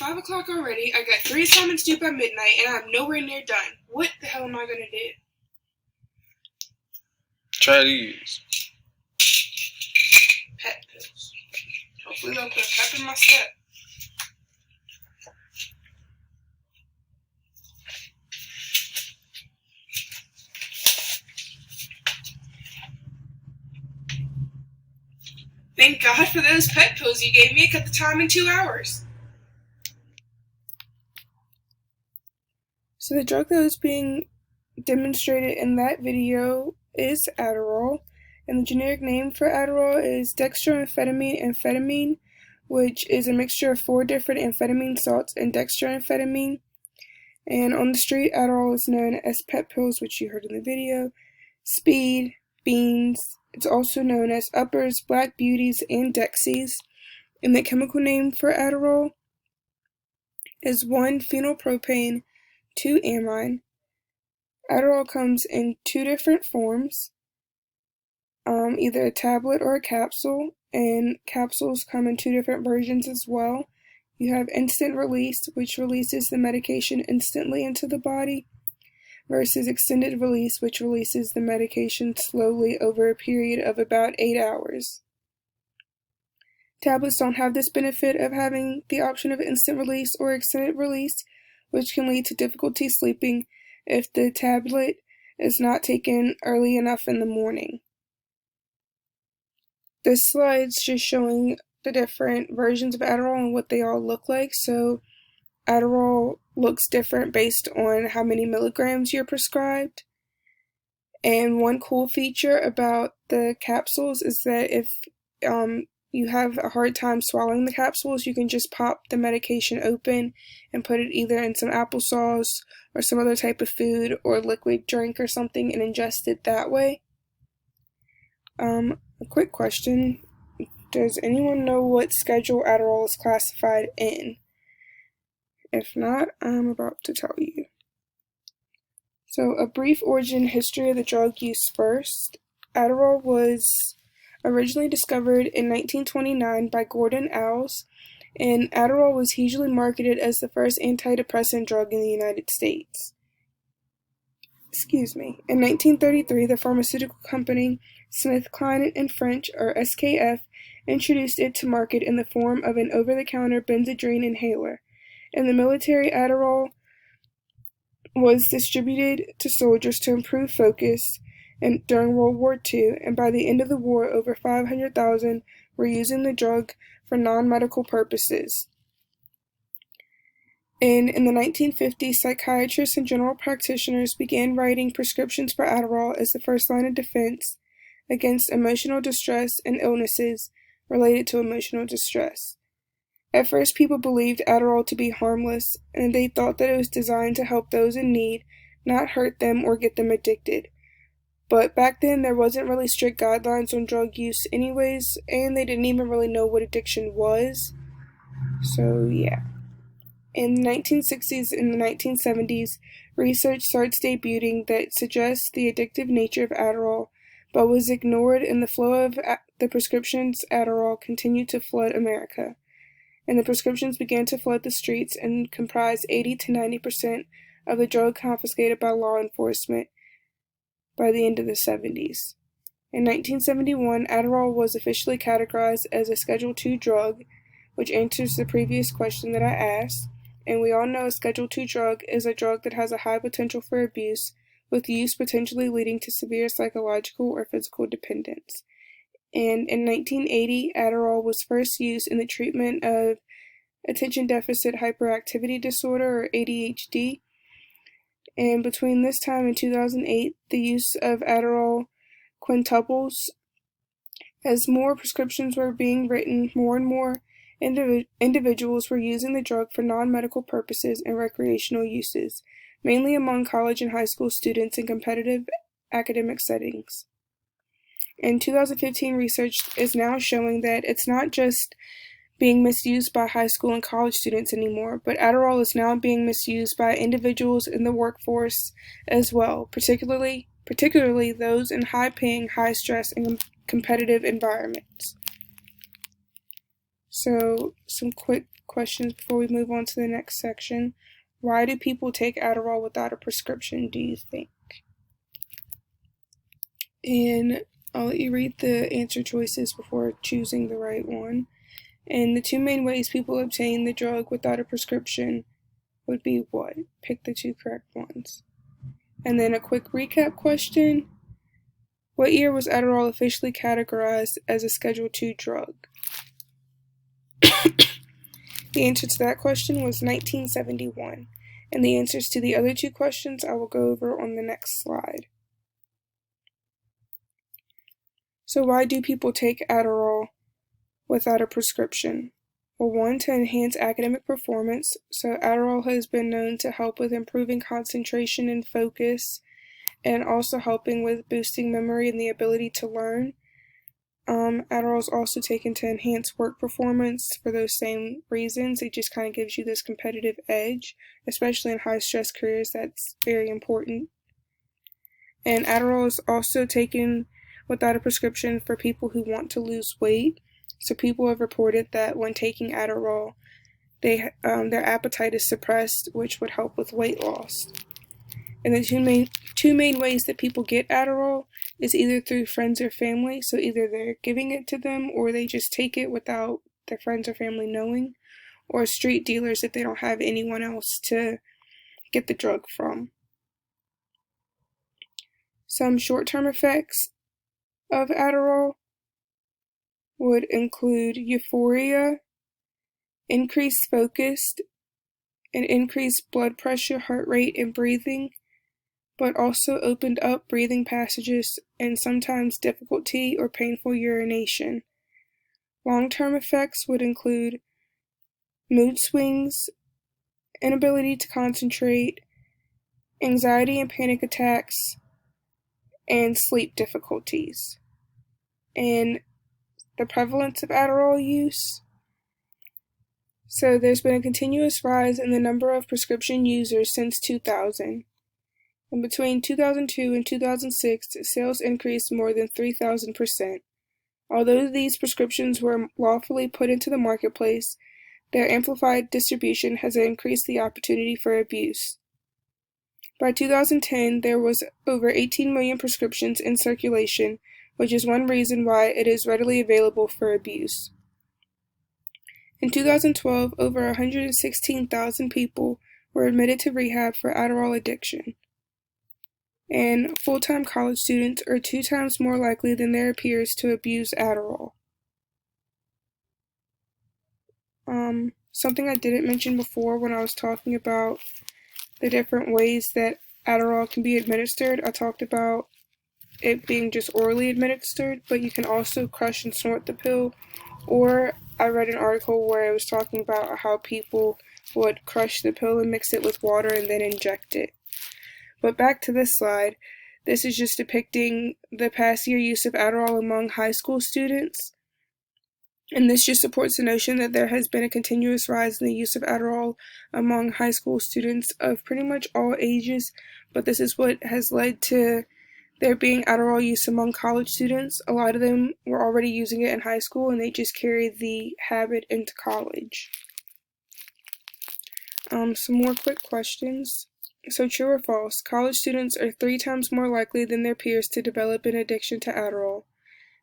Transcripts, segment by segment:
5 o'clock already, I got 3 assignments due by midnight, and I'm nowhere near done. What the hell am I gonna do? Try these. Pet pills. Hopefully they'll put a pep in my step. Thank God for those pet pills you gave me. It cut the time in 2 hours. So the drug that was being demonstrated in that video is Adderall, and the generic name for Adderall is dextroamphetamine, which is a mixture of 4 different amphetamine salts and dextroamphetamine. And on the street, Adderall is known as pet pills, which you heard in the video, speed, beans. It's also known as uppers, black beauties, and dexies. And the chemical name for Adderall is 1-phenylpropane, 2-amine. Adderall comes in 2 different forms, either a tablet or a capsule, and capsules come in 2 different versions as well. You have instant release, which releases the medication instantly into the body, versus extended release, which releases the medication slowly over a period of about 8 hours. Tablets don't have this benefit of having the option of instant release or extended release, which can lead to difficulty sleeping if the tablet is not taken early enough in the morning. This slide's just showing the different versions of Adderall and what they all look like. So Adderall looks different based on how many milligrams you're prescribed. And one cool feature about the capsules is that if you have a hard time swallowing the capsules, you can just pop the medication open and put it either in some applesauce or some other type of food or liquid drink or something and ingest it that way. A quick question. Does anyone know what schedule Adderall is classified in? If not, I'm about to tell you. So, a brief origin history of the drug use first. Adderall was originally discovered in 1929 by Gordon Alls, and Adderall was hugely marketed as the first antidepressant drug in the United States. In 1933, the pharmaceutical company SmithKline and French, or SKF, introduced it to market in the form of an over-the-counter Benzedrine inhaler. In the military, Adderall was distributed to soldiers to improve focus during World War II, and by the end of the war, over 500,000 were using the drug for non-medical purposes. In the 1950s, psychiatrists and general practitioners began writing prescriptions for Adderall as the first line of defense against emotional distress and illnesses related to emotional distress. At first, people believed Adderall to be harmless, and they thought that it was designed to help those in need, not hurt them or get them addicted. But back then, there wasn't really strict guidelines on drug use anyways, and they didn't even really know what addiction was. So, yeah. In the 1960s and the 1970s, research starts debuting that suggests the addictive nature of Adderall, but was ignored, and the flow of the prescriptions Adderall continued to flood America. And the prescriptions began to flood the streets and comprise 80 to 90% of the drug confiscated by law enforcement by the end of the 70s. In 1971, Adderall was officially categorized as a Schedule II drug, which answers the previous question that I asked. And we all know a Schedule II drug is a drug that has a high potential for abuse, with use potentially leading to severe psychological or physical dependence. And in 1980, Adderall was first used in the treatment of attention deficit hyperactivity disorder, or ADHD. And between this time and 2008, the use of Adderall quintuples. As more prescriptions were being written, more and more individuals were using the drug for non-medical purposes and recreational uses, mainly among college and high school students in competitive academic settings. In 2015, research is now showing that it's not just being misused by high school and college students anymore, but Adderall is now being misused by individuals in the workforce as well, particularly those in high-paying, high-stress, and competitive environments. So, some quick questions before we move on to the next section. Why do people take Adderall without a prescription, do you think? And I'll let you read the answer choices before choosing the right one. And the two main ways people obtain the drug without a prescription would be what? Pick the two correct ones. And then a quick recap question. What year was Adderall officially categorized as a Schedule II drug? The answer to that question was 1971. And the answers to the other two questions I will go over on the next slide. So why do people take Adderall without a prescription? Well, one, to enhance academic performance. So Adderall has been known to help with improving concentration and focus, and also helping with boosting memory and the ability to learn. Adderall is also taken to enhance work performance for those same reasons. It just kind of gives you this competitive edge, especially in high-stress careers. That's very important. And Adderall is also taken without a prescription for people who want to lose weight. So people have reported that when taking Adderall, their appetite is suppressed, which would help with weight loss. And the two main ways that people get Adderall is either through friends or family. So either they're giving it to them, or they just take it without their friends or family knowing, or street dealers if they don't have anyone else to get the drug from. Some short-term effects of Adderall would include euphoria, increased focus, and increased blood pressure, heart rate, and breathing, but also opened up breathing passages and sometimes difficulty or painful urination. Long-term effects would include mood swings, inability to concentrate, anxiety and panic attacks, and sleep difficulties. And the prevalence of Adderall use. So there's been a continuous rise in the number of prescription users since 2000. And between 2002 and 2006, sales increased more than 3,000%. Although these prescriptions were lawfully put into the marketplace, their amplified distribution has increased the opportunity for abuse. By 2010, there was over 18 million prescriptions in circulation, which is one reason why it is readily available for abuse. In 2012, over 116,000 people were admitted to rehab for Adderall addiction. And full-time college students are 2 times more likely than their peers to abuse Adderall. Something I didn't mention before when I was talking about the different ways that Adderall can be administered, I talked about it being just orally administered, but you can also crush and snort the pill, or I read an article where it was talking about how people would crush the pill and mix it with water and then inject it. But back to this slide, this is just depicting the past year use of Adderall among high school students. And this just supports the notion that there has been a continuous rise in the use of Adderall among high school students of pretty much all ages, but this is what has led to there being Adderall use among college students. A lot of them were already using it in high school, and they just carry the habit into college. Some more quick questions. So true or false, college students are 3 times more likely than their peers to develop an addiction to Adderall.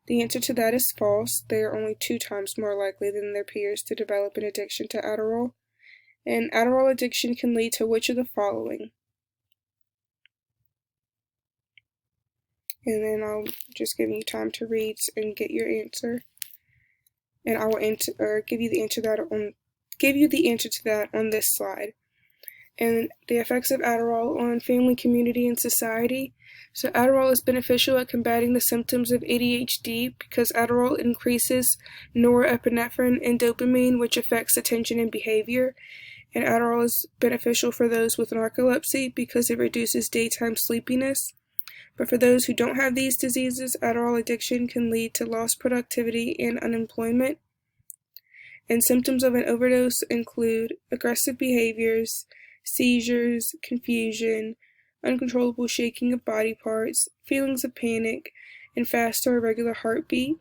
The answer to that is false. They are only 2 times more likely than their peers to develop an addiction to Adderall. And Adderall addiction can lead to which of the following? And then I'll just give you time to read and get your answer. And I will give you the answer to that on this slide. And the effects of Adderall on family, community, and society. So Adderall is beneficial at combating the symptoms of ADHD because Adderall increases norepinephrine and dopamine, which affects attention and behavior. And Adderall is beneficial for those with narcolepsy because it reduces daytime sleepiness. But for those who don't have these diseases, Adderall addiction can lead to lost productivity and unemployment. And symptoms of an overdose include aggressive behaviors, seizures, confusion, uncontrollable shaking of body parts, feelings of panic, and fast or irregular heartbeat.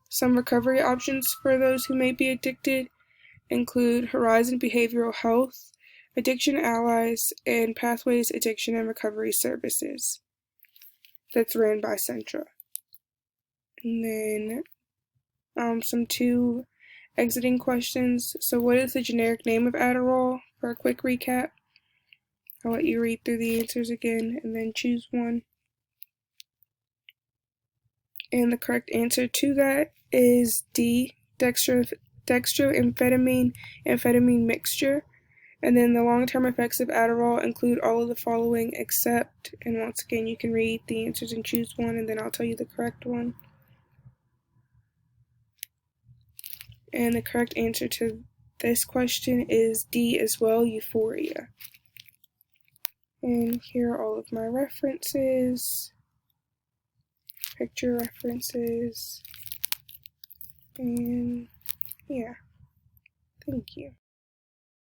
Some recovery options for those who may be addicted include Horizon Behavioral Health, Addiction Allies, and Pathways Addiction and Recovery Services. That's ran by Centra. And then some 2 exiting questions. So what is the generic name of Adderall? For a quick recap, I'll let you read through the answers again and then choose one. And the correct answer to that is D, dextroamphetamine mixture. And then the long-term effects of Adderall include all of the following except, and once again you can read the answers and choose one, and then I'll tell you the correct one. And the correct answer to this question is D as well, euphoria. And here are all of my references, picture references, and yeah, thank you.